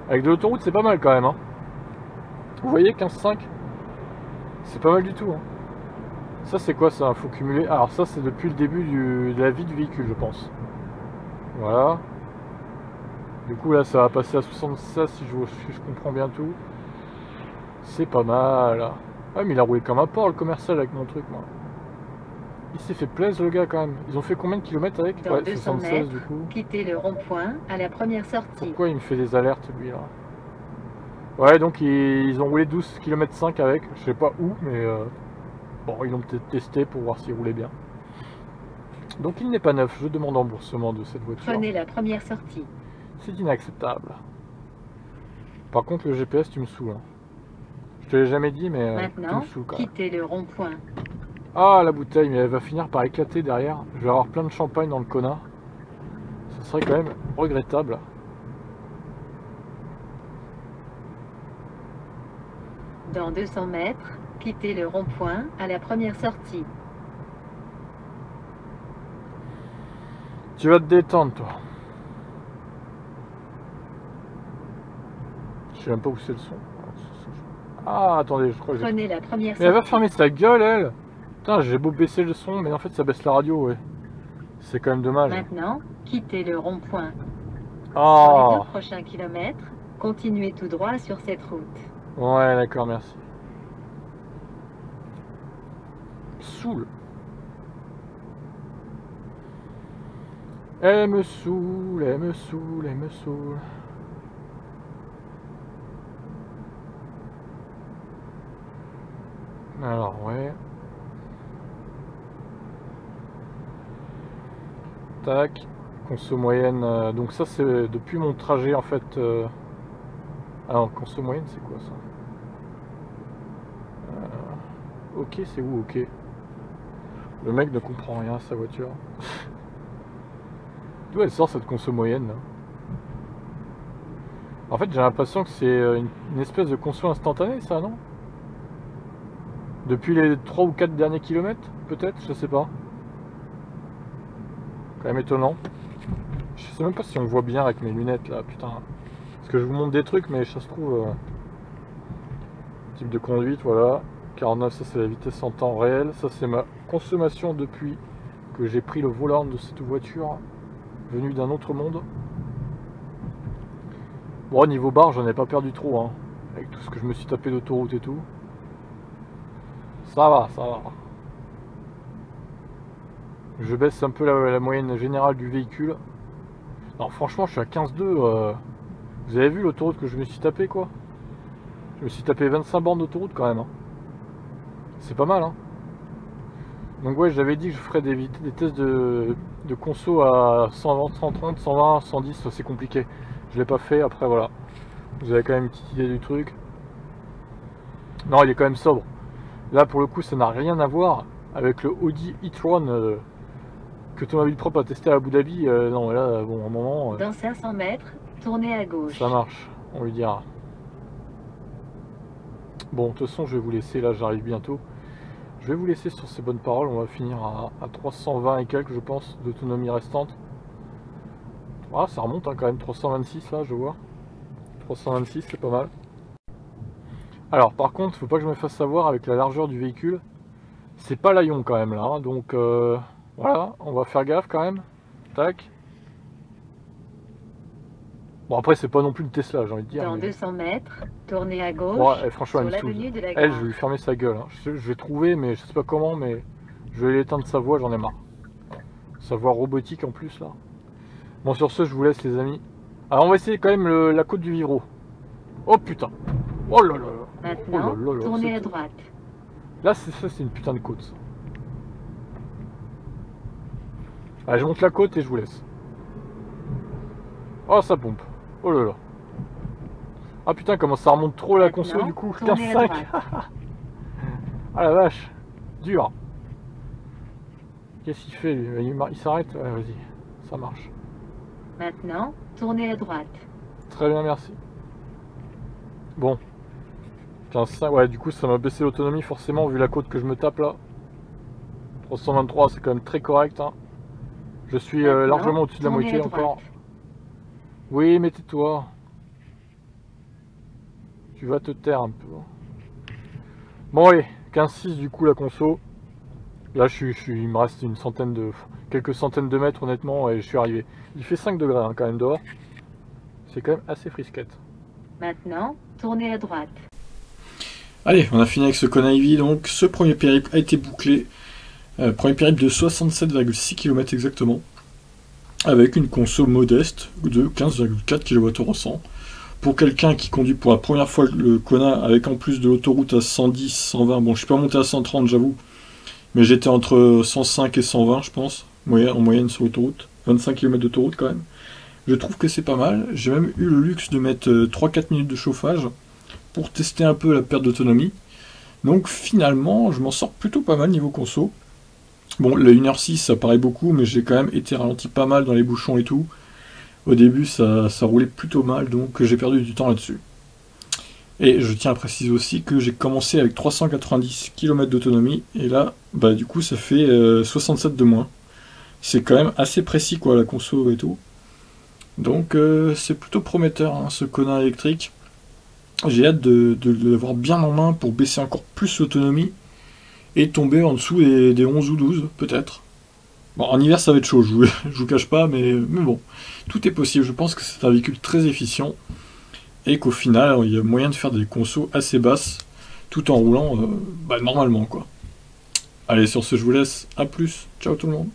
Avec de l'autoroute, c'est pas mal quand même. Hein. Vous voyez, 15,5 c'est pas mal du tout. Hein. Ça c'est quoi ça? Faut cumuler. Alors ça c'est depuis le début de la vie du véhicule, je pense. Voilà. Du coup là ça va passer à 76 si je comprends bien tout. C'est pas mal. Ah mais il a roulé comme un porc le commercial avec mon truc moi. Il s'est fait plaisir le gars quand même. Ils ont fait combien de kilomètres avec? Dans 200 76 mètres, du coup. quittez le rond-point à la première sortie. Pourquoi il me fait des alertes lui là? Ouais donc ils ont roulé 12 km 5 avec. Je sais pas où mais bon ils l'ont peut-être testé pour voir s'il roulait bien. Donc il n'est pas neuf. Je demande remboursement de cette voiture. Prenez la première sortie. C'est inacceptable. Par contre le GPS tu me saoules. Hein. Je te l'ai jamais dit mais maintenant, tu me saoules quand même. quittez le rond-point. Ah la bouteille, mais elle va finir par éclater derrière. Je vais avoir plein de champagne dans le connard. Ça serait quand même regrettable. Dans 200 mètres, quittez le rond-point à la première sortie. Tu vas te détendre, toi. Je sais même pas où c'est le son. Ah, attendez, je crois que j'ai... Prenez la première Mais elle va sortie. fermer sa gueule, elle. Putain, j'ai beau baisser le son, mais en fait, ça baisse la radio, ouais. C'est quand même dommage. Maintenant, quittez le rond-point. Pour les Ah, 2 prochains kilomètres, continuez tout droit sur cette route. ouais, d'accord, merci. Saoule. Elle me saoule, elle me saoule, elle me saoule. Alors, ouais. Tac. Conso moyenne. Donc ça, c'est depuis mon trajet, en fait. Alors, conso moyenne, c'est quoi ça? Ok, c'est où ok? Le mec ne comprend rien à sa voiture. D'où elle sort cette conso moyenne là? En fait, j'ai l'impression que c'est une espèce de conso instantanée, ça, non? Depuis les 3 ou 4 derniers kilomètres, peut-être, je sais pas. Quand même étonnant. Je sais même pas si on voit bien avec mes lunettes là, putain. Parce que je vous montre des trucs, mais ça se trouve. Type de conduite, voilà. 49, ça c'est la vitesse en temps réel. Ça c'est ma consommation depuis que j'ai pris le volant de cette voiture venue d'un autre monde. Bon, niveau barre, j'en ai pas perdu trop, hein. Avec tout ce que je me suis tapé d'autoroute et tout. Ça va, ça va. Je baisse un peu la moyenne générale du véhicule. Non, franchement, je suis à 15,2. Vous avez vu l'autoroute que je me suis tapé, quoi? Je me suis tapé 25 bornes d'autoroute quand même, hein. C'est pas mal, hein. Donc ouais, j'avais dit que je ferais des tests de conso à 120, 130, 120, 110, c'est compliqué. Je l'ai pas fait, après voilà. Vous avez quand même une petite idée du truc. Non, il est quand même sobre. Là, pour le coup, ça n'a rien à voir avec le Audi e-tron que Thomas Villeprop a testé à Abu Dhabi. Non, là, bon, à un moment... Dans 500 mètres, tournez à gauche. ça marche, on lui dira. Bon, de toute façon, je vais vous laisser, là, j'arrive bientôt. Je vais vous laisser sur ces bonnes paroles. On va finir à 320 et quelques, je pense, d'autonomie restante. Ah, ça remonte hein, quand même, 326 là, je vois. 326, c'est pas mal. Alors, par contre, faut pas que je me fasse savoir avec la largeur du véhicule. C'est pas l'Aion quand même là, hein, donc voilà, on va faire gaffe quand même. Tac. Bon, après, c'est pas non plus une Tesla, j'ai envie de dire. Dans Mais... 200 mètres, tournez à gauche. ouais, franchement, sur elle me saoule. l'avenue de la Elle, je Gare. vais lui fermer sa gueule. Hein. Je vais trouver, mais je sais pas comment, mais je vais l'éteindre sa voix, j'en ai marre. Sa voix robotique en plus là. Bon, sur ce, je vous laisse, les amis. Alors, on va essayer quand même la côte du Vivreau. Oh putain! Oh là là là! Maintenant, Oh là là là, tournez à c'est- droite. Là, c'est une putain de côte. Ça. Allez, je monte la côte et je vous laisse. Oh, ça pompe. Oh là là. Ah putain, comment ça remonte trop la conso Maintenant, du coup. tournez à 15,5. droite. Ah la vache. Dur. Qu'est-ce qu'il fait lui? Il s'arrête? Ouais, vas-y. Ça marche. Maintenant, tournez à droite. Très bien, merci. Bon. 15,5. Ouais, du coup, ça m'a baissé l'autonomie forcément vu la côte que je me tape là. 323, c'est quand même très correct. Hein. Je suis Maintenant, largement au-dessus de la tournez moitié à droite. encore. Oui, mais tais-toi. Tu vas te taire un peu. Bon, allez, 15,6 du coup la conso. Là, il me reste quelques centaines de mètres, honnêtement, et je suis arrivé. Il fait 5 degrés hein, quand même dehors. C'est quand même assez frisquette. Maintenant, tournez à droite. Allez, on a fini avec ce Kona-Ivy, donc ce premier périple a été bouclé. Premier périple de 67,6 km exactement, avec une conso modeste de 15,4 kWh. Pour quelqu'un qui conduit pour la première fois le Kona, avec en plus de l'autoroute à 110, 120, bon je suis pas monté à 130 j'avoue, mais j'étais entre 105 et 120 je pense, en moyenne sur l'autoroute, 25 km d'autoroute quand même. Je trouve que c'est pas mal, j'ai même eu le luxe de mettre 3-4 minutes de chauffage pour tester un peu la perte d'autonomie. Donc finalement, je m'en sors plutôt pas mal niveau conso. Bon, la 1h06, ça paraît beaucoup, mais j'ai quand même été ralenti pas mal dans les bouchons et tout. Au début, ça roulait plutôt mal, donc j'ai perdu du temps là-dessus. Et je tiens à préciser aussi que j'ai commencé avec 390 km d'autonomie, et là, bah du coup, ça fait 67 de moins. C'est quand même assez précis, quoi, la conso et tout. Donc c'est plutôt prometteur, hein, ce Kona électrique. J'ai hâte de l'avoir bien en main pour baisser encore plus l'autonomie et tomber en dessous des 11 ou 12, peut-être. Bon, en hiver, ça va être chaud, je vous cache pas, mais bon, tout est possible. Je pense que c'est un véhicule très efficient et qu'au final, il y a moyen de faire des consos assez basses tout en roulant normalement, quoi. Allez, sur ce, je vous laisse. À plus. Ciao tout le monde.